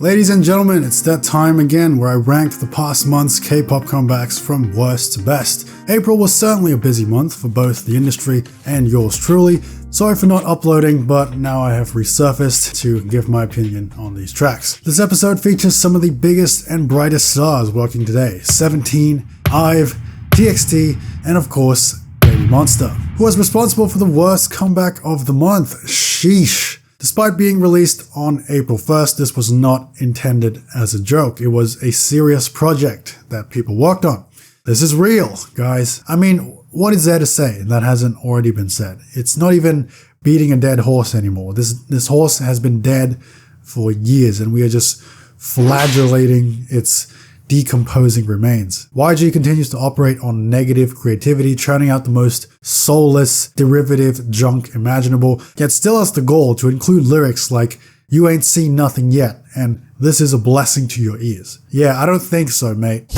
Ladies and gentlemen, it's that time again where I ranked the past month's K-pop comebacks from worst to best. April was certainly a busy month for both the industry and yours truly. Sorry for not uploading, but now I have resurfaced to give my opinion on these tracks. This episode features some of the biggest and brightest stars working today: 17, IVE, TXT, and of course, BABYMONSTER, who was responsible for the worst comeback of the month, Sheesh. Despite being released on April 1st, this was not intended as a joke. It was a serious project that people worked on. This is real, guys. I mean, what is there to say that hasn't already been said? It's not even beating a dead horse anymore. This horse has been dead for years, and we are just flagellating its decomposing remains. YG continues to operate on negative creativity, churning out the most soulless, derivative junk imaginable, yet still has the goal to include lyrics like "You ain't seen nothing yet" and "This is a blessing to your ears." Yeah, I don't think so, mate.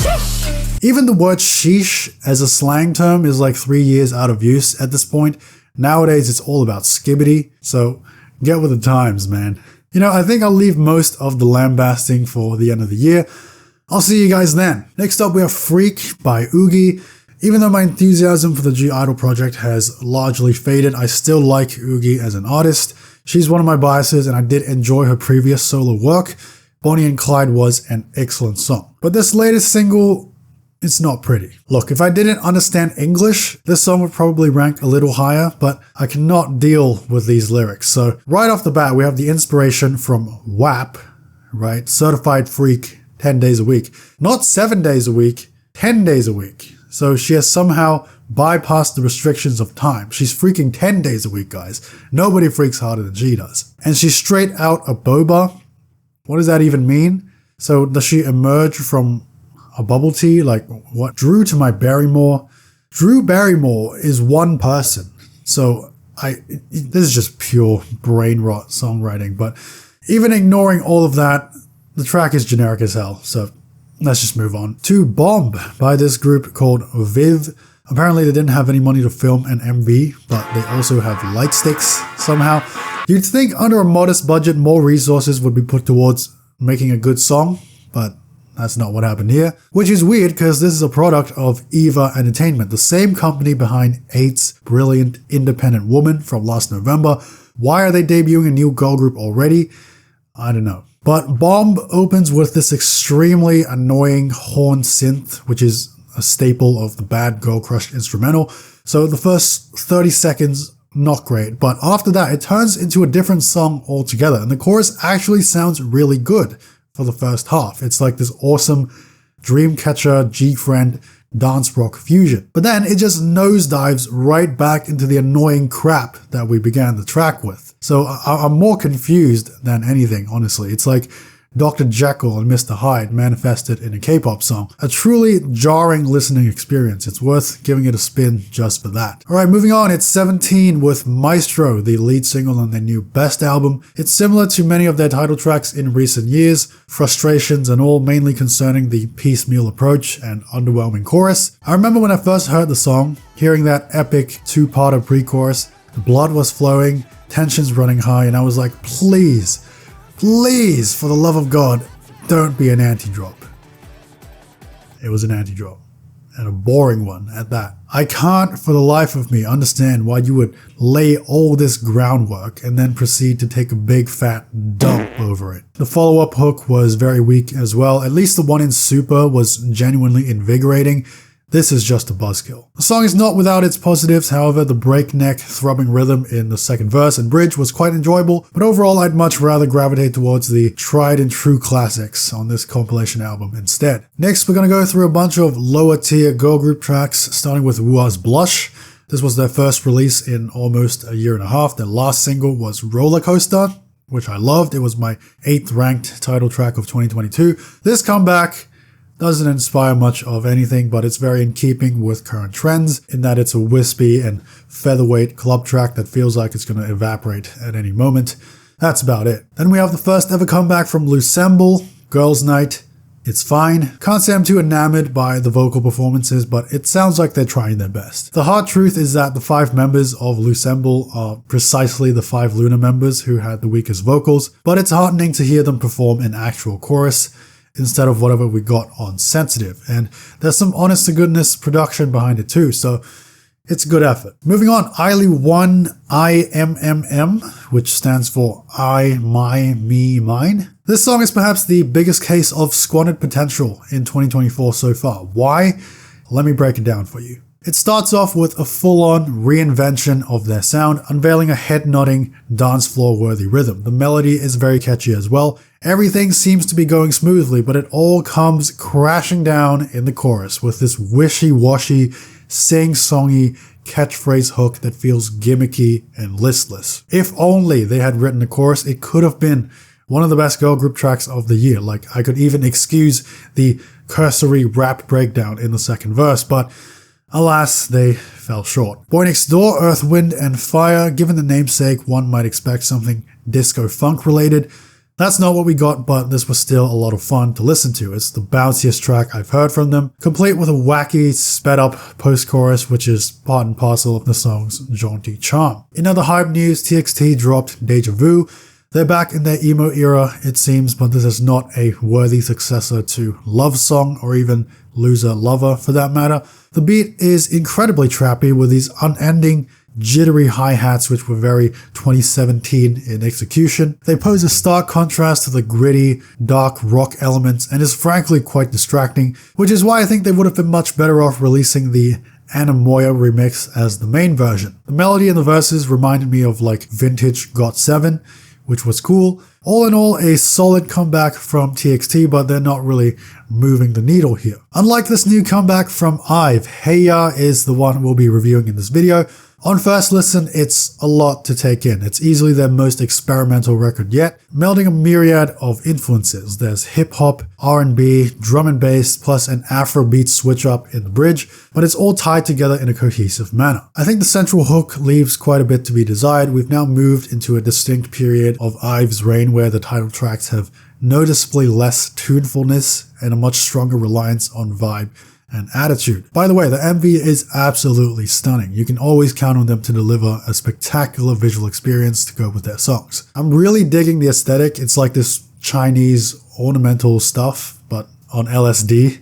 Even the word sheesh as a slang term is like 3 years out of use at this point. Nowadays, it's all about skibbity, so get with the times, man. You know, I think I'll leave most of the lambasting for the end of the year. I'll see you guys then. Next up, we have Freak by Yuqi. Even though my enthusiasm for the G-Idol project has largely faded, I still like Yuqi as an artist. She's one of my biases, and I did enjoy her previous solo work. Bonnie and Clyde was an excellent song. But this latest single, it's not pretty. Look, if I didn't understand English, this song would probably rank a little higher, but I cannot deal with these lyrics. So right off the bat, we have the inspiration from WAP, right? Certified Freak, 10 days a week. Not 7 days a week, 10 days a week. So she has somehow bypassed the restrictions of time. She's freaking 10 days a week, guys. Nobody freaks harder than she does. And she's straight out a boba. What does that even mean? So does she emerge from a bubble tea? Like what? Drew to my Barrymore. Drew Barrymore is one person. So this is just pure brain rot songwriting. But even ignoring all of that, the track is generic as hell, so let's just move on. To Bomb by this group called Viv. Apparently they didn't have any money to film an MV, but they also have light sticks somehow. You'd think under a modest budget more resources would be put towards making a good song, but that's not what happened here. Which is weird because this is a product of Eva Entertainment, the same company behind 8's brilliant Independent Woman from last November. Why are they debuting a new girl group already? I don't know. But Bomb opens with this extremely annoying horn synth, which is a staple of the Bad Girl Crush instrumental. So the first 30 seconds, not great. But after that, it turns into a different song altogether. And the chorus actually sounds really good for the first half. It's like this awesome Dreamcatcher G-Friend dance rock fusion. But then it just nosedives right back into the annoying crap that we began the track with. So I'm more confused than anything, honestly. It's like Dr. Jekyll and Mr. Hyde manifested in a K-pop song. A truly jarring listening experience. It's worth giving it a spin just for that. Alright, moving on, it's 17 with Maestro, the lead single on their new Best album. It's similar to many of their title tracks in recent years, frustrations and all, mainly concerning the piecemeal approach and underwhelming chorus. I remember when I first heard the song, hearing that epic two-parter pre-chorus, the blood was flowing, tensions running high, and I was like, please, for the love of God, don't be an anti-drop. It was an anti-drop, and a boring one at that. I can't for the life of me understand why you would lay all this groundwork and then proceed to take a big fat dump over it. The follow-up hook was very weak as well. At least the one in Super was genuinely invigorating. This is just a buzzkill. The song is not without its positives, however, the breakneck, throbbing rhythm in the second verse and bridge was quite enjoyable, but overall I'd much rather gravitate towards the tried and true classics on this compilation album instead. Next, we're gonna go through a bunch of lower tier girl group tracks, starting with WOOAH's Blush. This was their first release in almost a year and a half. Their last single was Roller Coaster, which I loved. It was my 8th ranked title track of 2022. This comeback doesn't inspire much of anything, but it's very in keeping with current trends in that it's a wispy and featherweight club track that feels like it's going to evaporate at any moment. That's about it. Then we have the first ever comeback from Loossemble, Girls Night, It's fine. Can't say I'm too enamored by the vocal performances, but it sounds like they're trying their best. The hard truth is that the 5 members of Loossemble are precisely the 5 Lunar members who had the weakest vocals, but it's heartening to hear them perform an actual chorus instead of whatever we got on Sensitive. And there's some honest to goodness production behind it too, so it's a good effort. Moving on, ILY1 IMMM, which stands for I, My, Me, Mine. This song is perhaps the biggest case of squandered potential in 2024 so far. Why? Let me break it down for you. It starts off with a full-on reinvention of their sound, unveiling a head-nodding, dance floor-worthy rhythm. The melody is very catchy as well. Everything seems to be going smoothly, but it all comes crashing down in the chorus with this wishy-washy, sing-songy catchphrase hook that feels gimmicky and listless. If only they had written a chorus, it could have been one of the best girl group tracks of the year. Like, I could even excuse the cursory rap breakdown in the second verse, but alas, they fell short. BOYNEXTDOOR, Earth, Wind and Fire. Given the namesake, one might expect something disco funk related. That's not what we got, but this was still a lot of fun to listen to. It's the bounciest track I've heard from them, complete with a wacky, sped up post-chorus, which is part and parcel of the song's jaunty charm. In other hype news, TXT dropped Deja Vu. They're back in their emo era, it seems, but this is not a worthy successor to Love Song or even Loser Lover for that matter. The beat is incredibly trappy with these unending, jittery hi-hats which were very 2017 in execution. They pose a stark contrast to the gritty, dark rock elements and is frankly quite distracting, which is why I think they would have been much better off releasing the Anamoya remix as the main version. The melody and the verses reminded me of like vintage GOT7, which was cool. All in all, a solid comeback from TXT, but they're not really moving the needle here. Unlike this new comeback from IVE, Heya is the one we'll be reviewing in this video. On first listen, it's a lot to take in. It's easily their most experimental record yet, melding a myriad of influences. There's hip-hop, R&B, drum and bass, plus an Afrobeat switch-up in the bridge, but it's all tied together in a cohesive manner. I think the central hook leaves quite a bit to be desired. We've now moved into a distinct period of IVE's reign where the title tracks have noticeably less tunefulness and a much stronger reliance on vibe and attitude. By the way, the MV is absolutely stunning. You can always count on them to deliver a spectacular visual experience to go with their songs. I'm really digging the aesthetic. It's like this Chinese ornamental stuff, but on LSD.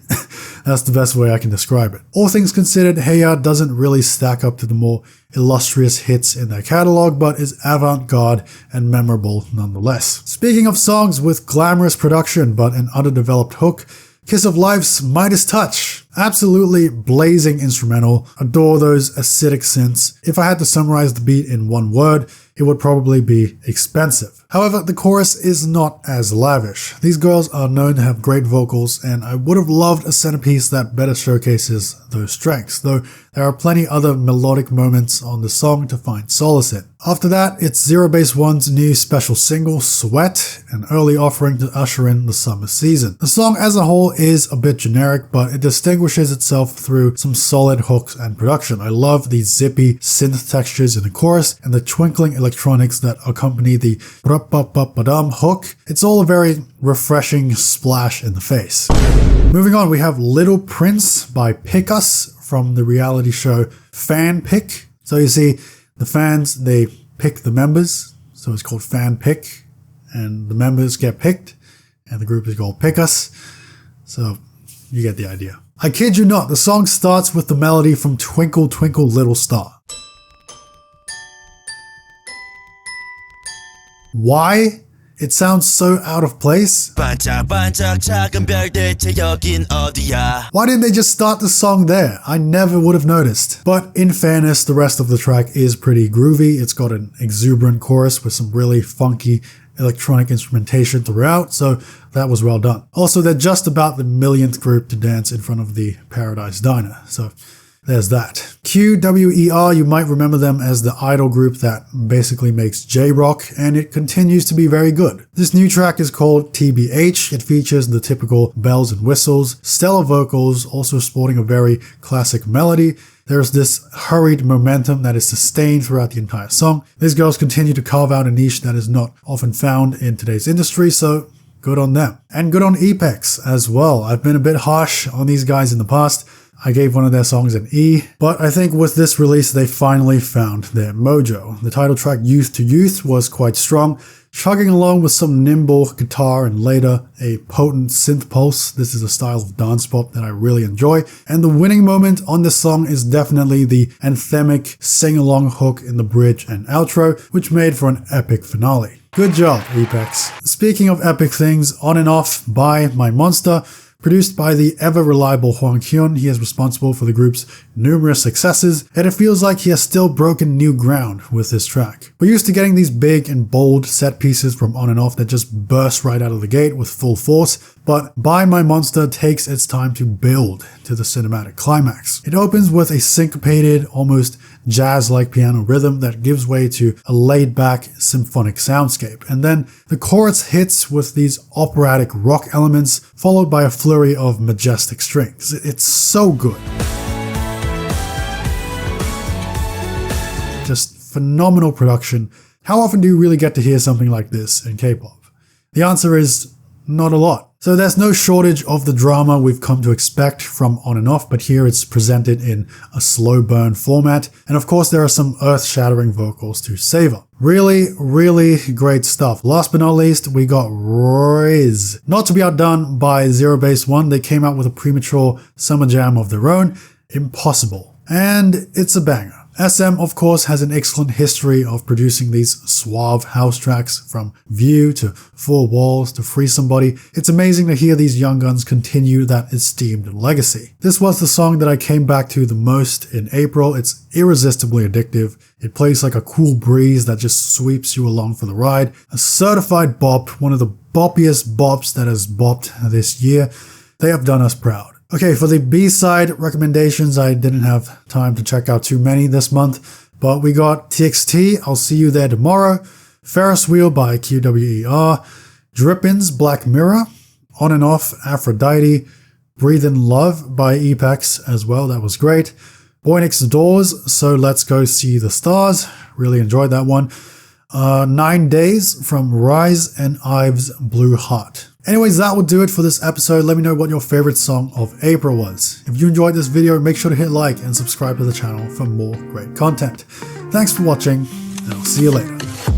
That's the best way I can describe it. All things considered, Heya doesn't really stack up to the more illustrious hits in their catalog, but is avant-garde and memorable nonetheless. Speaking of songs with glamorous production but an underdeveloped hook, Kiss of Life's Midas Touch. Absolutely blazing instrumental. Adore those acidic synths. If I had to summarize the beat in one word, it would probably be expensive. However, the chorus is not as lavish. These girls are known to have great vocals, and I would have loved a centerpiece that better showcases those strengths, though there are plenty other melodic moments on the song to find solace in. After that, it's ZEROBASEONE's new special single, Sweat, an early offering to usher in the summer season. The song as a whole is a bit generic, but it distinguishes itself through some solid hooks and production. I love the zippy synth textures in the chorus and the twinkling electronics that accompany the ba-ba-ba-ba-dum hook. It's all a very refreshing splash in the face. Moving on, we have Little Prince by PICKUS from the reality show Fan Pick. So you see, the fans, they pick the members, so it's called Fan Pick, and the members get picked, and the group is called PICKUS. So you get the idea. I kid you not, the song starts with the melody from Twinkle Twinkle Little Star. Why? It sounds so out of place. Why didn't they just start the song there? I never would have noticed. But in fairness, the rest of the track is pretty groovy. It's got an exuberant chorus with some really funky electronic instrumentation throughout, so that was well done. Also, they're just about the millionth group to dance in front of the Paradise Diner, so there's that. QWER, you might remember them as the idol group that basically makes J-rock, and it continues to be very good. This new track is called T.B.H. It features the typical bells and whistles, stellar vocals, also sporting a very classic melody. There's this hurried momentum that is sustained throughout the entire song. These girls continue to carve out a niche that is not often found in today's industry, so good on them. And good on EPEX as well. I've been a bit harsh on these guys in the past. I gave one of their songs an E, but I think with this release they finally found their mojo. The title track Youth to Youth was quite strong, chugging along with some nimble guitar and later a potent synth pulse. This is a style of dance pop that I really enjoy, and the winning moment on this song is definitely the anthemic sing-along hook in the bridge and outro, which made for an epic finale. Good job, EPEX. Speaking of epic things, On and Off by BABYMONSTER, produced by the ever-reliable Hwang Hyun, he is responsible for the group's numerous successes, and it feels like he has still broken new ground with this track. We're used to getting these big and bold set pieces from On and Off that just burst right out of the gate with full force, but BABYMONSTER takes its time to build to the cinematic climax. It opens with a syncopated, almost jazz-like piano rhythm that gives way to a laid-back symphonic soundscape, and then the chorus hits with these operatic rock elements, followed by a flurry of majestic strings. It's so good. Just phenomenal production. How often do you really get to hear something like this in K-pop? The answer is not a lot. So there's no shortage of the drama we've come to expect from On and Off, but here it's presented in a slow burn format, and of course there are some earth-shattering vocals to savor. Really, really great stuff. Last but not least, we got RIIZE. Not to be outdone by ZEROBASEONE, they came out with a premature summer jam of their own, Impossible. And it's a banger. SM, of course, has an excellent history of producing these suave house tracks, from View to Four Walls to Free Somebody. It's amazing to hear these young guns continue that esteemed legacy. This was the song that I came back to the most in April. It's irresistibly addictive. It plays like a cool breeze that just sweeps you along for the ride. A certified bop, one of the boppiest bops that has bopped this year. They have done us proud. Okay, for the B-side recommendations, I didn't have time to check out too many this month, but we got TXT, I'll See You There Tomorrow, Ferris Wheel by QWER, Drippin's Black Mirror, On and Off Aphrodite, Breathe in Love by EPEX as well, that was great, BOYNEXTDOOR's So Let's Go See the Stars, really enjoyed that one, 9 Days from RIIZE, and IVE's Blue Heart. Anyways, that will do it for this episode. Let me know what your favorite song of April was. If you enjoyed this video, make sure to hit like and subscribe to the channel for more great content. Thanks for watching, and I'll see you later.